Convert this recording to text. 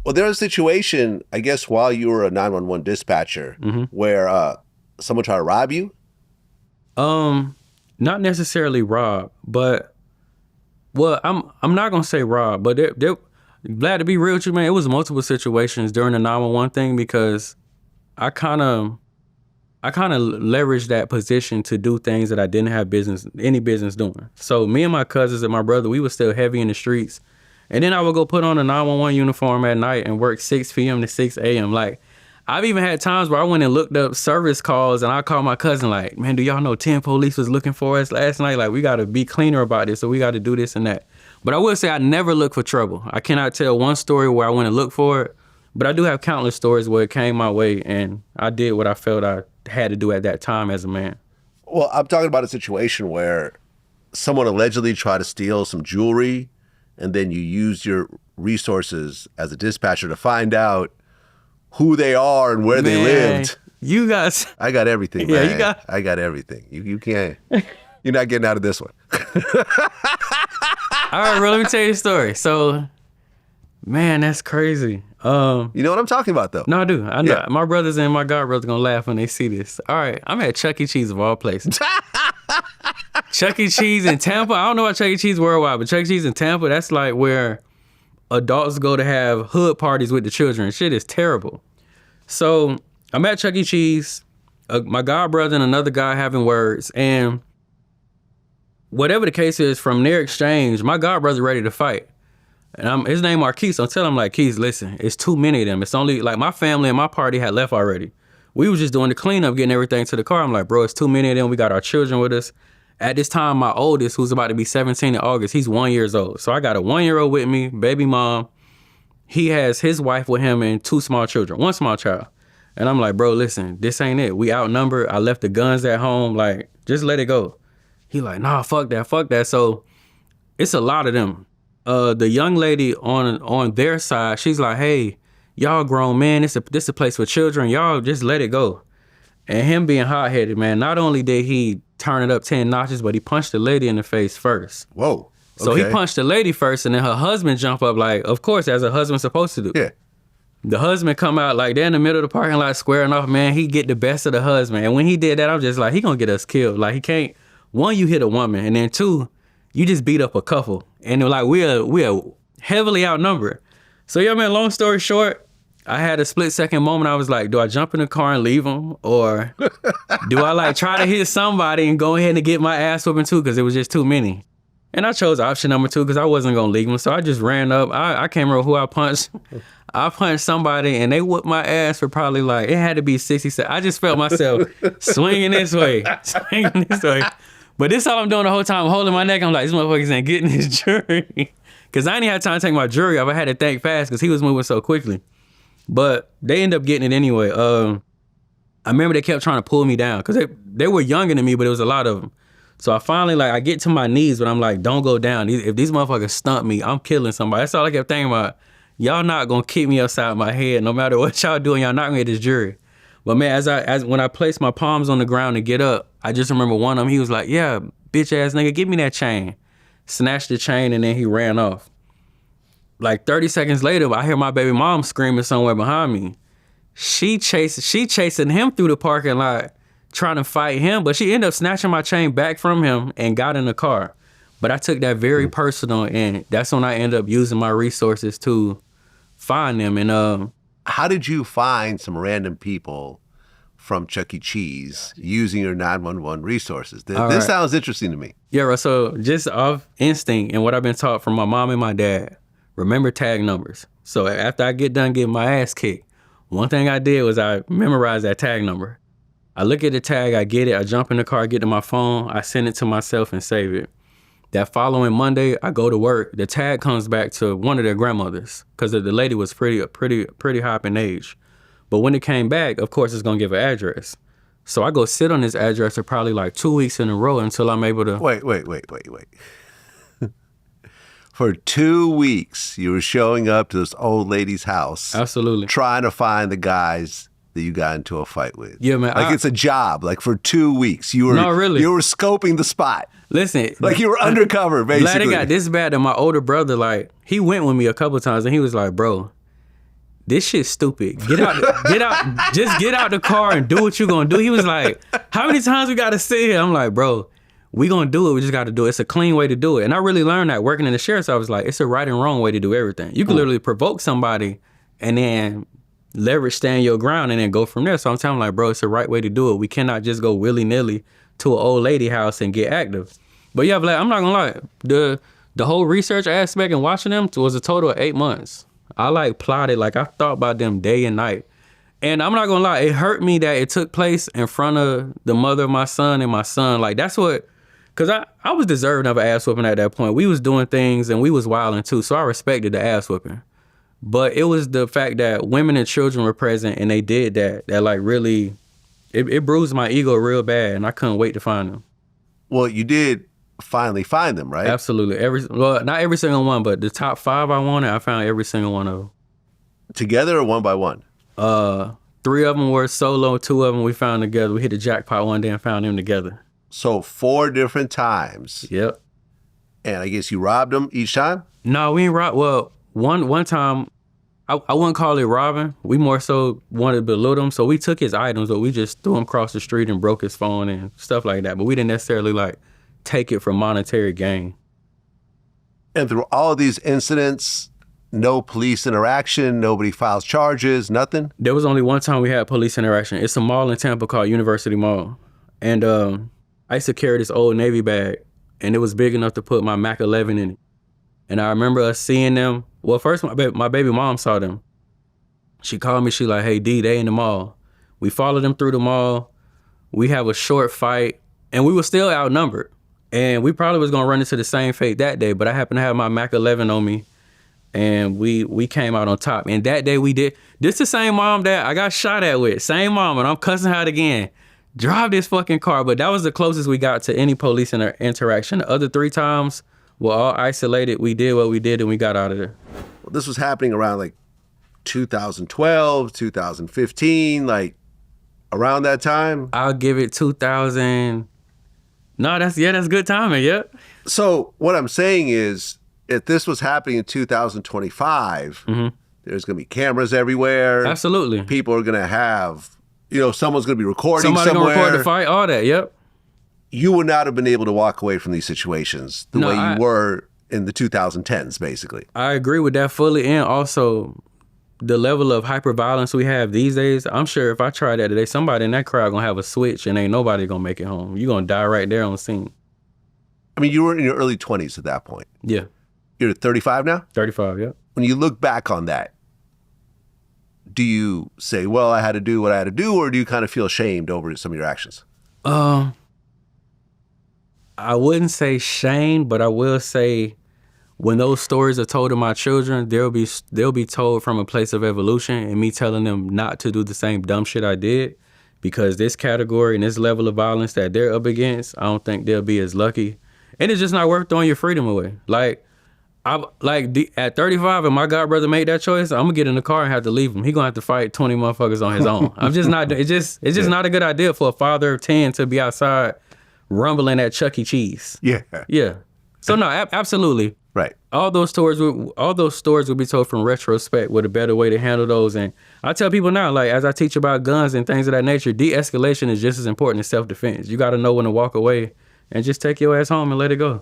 Well, there was a situation, I guess, while you were a 911 dispatcher where someone tried to rob you? Not necessarily rob, but well, I'm not gonna say rob, but they're glad to be real with you, man. It was multiple situations during the 911 thing because I kind of leveraged that position to do things that I didn't have any business doing. So me and my cousins and my brother, we were still heavy in the streets. And then I would go put on a 911 uniform at night and work 6 p.m. to 6 a.m. Like, I've even had times where I went and looked up service calls and I called my cousin like, man, do y'all know 10 police was looking for us last night? Like, we got to be cleaner about this, so we got to do this and that. But I will say I never look for trouble. I cannot tell one story where I went and looked for it, but I do have countless stories where it came my way and I did what I felt I had to do at that time as a man. Well, I'm talking about a situation where someone allegedly tried to steal some jewelry and then you used your resources as a dispatcher to find out who they are and where they lived. You guys. I got everything, man. I got everything. You can't. You're not getting out of this one. All right, bro, let me tell you a story. So, man, that's crazy. You know what I'm talking about, though? No, I do. I know. Yeah. My brothers and my god brothers gonna laugh when they see this. All right, I'm at Chuck E. Cheese of all places. Chuck E. Cheese in Tampa. I don't know about Chuck E. Cheese worldwide, but Chuck E. Cheese in Tampa, that's like where adults go to have hood parties with the children. Shit is terrible. So I'm at Chuck E. Cheese, my god brother and another guy having words, and whatever the case is, from their exchange, my god brother ready to fight. And his name Marquise. So I'm telling him like, Keith, listen, it's too many of them. It's only like my family and my party had left already. We was just doing the cleanup, getting everything to the car. I'm like, bro, it's too many of them. We got our children with us. At this time, my oldest, who's about to be 17 in August, he's 1 year old. So I got a 1-year-old with me, baby mom. He has his wife with him and 2 small children, 1 small child. And I'm like, bro, listen, this ain't it. We outnumbered. I left the guns at home. Like, just let it go. He like, nah, fuck that. So it's a lot of them. The young lady on their side, she's like, hey, y'all grown men. This a place for children. Y'all just let it go. And him being hot-headed, man, not only did he turn it up 10 notches, but he punched the lady in the face first. Whoa. Okay. So he punched the lady first, and then her husband jump up like, of course, as a husband's supposed to do. Yeah. The husband come out like they're in the middle of the parking lot squaring off, man. He get the best of the husband. And when he did that, I'm just like, he gonna get us killed. Like, he can't, 1, you hit a woman, and then 2, you just beat up a couple. And like, we are heavily outnumbered. So yeah, man, long story short, I had a split-second moment. I was like, do I jump in the car and leave him? Or do I like try to hit somebody and go ahead and get my ass whooping too? Because it was just too many. And I chose option number 2 because I wasn't going to leave him. So I just ran up. I can't remember who I punched. I punched somebody and they whooped my ass for probably like, it had to be 60 seconds. I just felt myself swinging this way. But this all I'm doing the whole time, I'm holding my neck. I'm like, these motherfuckers ain't getting this jury. Because I didn't have time to take my jury off. I had to think fast because he was moving so quickly. But they ended up getting it anyway. I remember they kept trying to pull me down because they were younger than me, but it was a lot of them. So I finally, like, I get to my knees, but I'm like, don't go down. If these motherfuckers stump me, I'm killing somebody. That's all I kept thinking about. Y'all not going to kick me upside my head. No matter what y'all doing, y'all not going to get this jury. But man, as when I placed my palms on the ground to get up, I just remember one of them, he was like, yeah, bitch ass nigga, give me that chain. Snatched the chain and then he ran off. Like 30 seconds later, I hear my baby mom screaming somewhere behind me. She chasing him through the parking lot, trying to fight him, but she ended up snatching my chain back from him and got in the car. But I took that very personal, and that's when I ended up using my resources to find them. And how did you find some random people from Chuck E. Cheese using your 911 resources? This sounds interesting to me. Yeah, right. So just off instinct and what I've been taught from my mom and my dad, remember tag numbers. So after I get done getting my ass kicked, one thing I did was I memorized that tag number. I look at the tag, I get it, I jump in the car, get to my phone, I send it to myself and save it. That following Monday, I go to work. The tag comes back to one of their grandmothers because the lady was pretty high up in age. But when it came back, of course, it's going to give an address. So I go sit on this address for probably like 2 weeks in a row until I'm able to... Wait. For 2 weeks, you were showing up to this old lady's house. Absolutely. Trying to find the guys that you got into a fight with. Yeah, man. Like it's a job. Like for 2 weeks, you were scoping the spot. Listen. Like you were undercover, basically. Glad it got this bad that my older brother, like, he went with me a couple of times and he was like, bro, this shit's stupid. Get out, just get out the car and do what you gonna do. He was like, how many times we gotta sit here? I'm like, bro, we gonna do it. We just gotta do it. It's a clean way to do it. And I really learned that working in the sheriff's office. Like, it's a right and wrong way to do everything. You can literally provoke somebody and then leverage, stand your ground, and then go from there. So I'm telling him, like, bro, it's the right way to do it. We cannot just go willy-nilly to an old lady house and get active. But yeah, like, I'm not gonna lie, the whole research aspect and watching them was a total of 8 months. I like plotted, like I thought about them day and night. And I'm not gonna lie, it hurt me that it took place in front of the mother of my son and my son. Like, that's what, cause I was deserving of an ass whooping at that point. We was doing things and we was wilding too, so I respected the ass whooping. But it was the fact that women and children were present and they did that like really, it bruised my ego real bad, and I couldn't wait to find them. Well, you did finally find them, right? Absolutely. Well, not every single one, but the top 5 I wanted, I found every single one of them. Together or one by one? 3 of them were solo, 2 of them we found together. We hit the jackpot one day and found them together. So 4 different times. Yep. And I guess you robbed them each time? No, we ain't rob. Well, one time, I wouldn't call it robbing. We more so wanted to belittle him. So we took his items, but we just threw him across the street and broke his phone and stuff like that. But we didn't necessarily like take it for monetary gain. And through all of these incidents, no police interaction, nobody files charges, nothing? There was only one time we had police interaction. It's a mall in Tampa called University Mall. And I used to carry this old Navy bag, and it was big enough to put my Mac 11 in it. And I remember us seeing them. Well, first, my baby mom saw them. She called me. She like, hey, D, they in the mall. We followed them through the mall. We have a short fight, and we were still outnumbered. And we probably was going to run into the same fate that day, but I happened to have my Mac 11 on me, and we came out on top. And that day we did. This the same mom that I got shot at with. Same mom, and I'm cussing her out again. Drive this fucking car. But that was the closest we got to any police interaction. The other 3 times were all isolated. We did what we did, and we got out of there. Well, this was happening around like 2012, 2015, like around that time? I'll give it 2000. No, that's good timing, yep. So what I'm saying is, if this was happening in 2025, there's going to be cameras everywhere. Absolutely. People are going to have, someone's going to be recording Somebody somewhere. Somebody going to record the fight, all that, yep. You would not have been able to walk away from these situations the way you were in the 2010s, basically. I agree with that fully. And also, the level of hyperviolence we have these days, I'm sure if I try that today, somebody in that crowd going to have a switch and ain't nobody going to make it home. You're going to die right there on scene. I mean, you were in your early 20s at that point. Yeah. You're 35 now? 35, yeah. When you look back on that, do you say, well, I had to do what I had to do, or do you kind of feel ashamed over some of your actions? I wouldn't say shame, but I will say when those stories are told to my children, they'll be told from a place of evolution and me telling them not to do the same dumb shit I did, because this category and this level of violence that they're up against, I don't think they'll be as lucky. And it's just not worth throwing your freedom away. At 35, if my godbrother made that choice, I'm gonna get in the car and have to leave him. He gonna have to fight 20 motherfuckers on his own. I'm just not. It's just not a good idea for a father of 10 to be outside rumbling at Chuck E. Cheese. Yeah. Yeah. So no, absolutely. Right. All those stories will be told from retrospect with a better way to handle those. And I tell people now, like, as I teach about guns and things of that nature, de-escalation is just as important as self-defense. You got to know when to walk away and just take your ass home and let it go.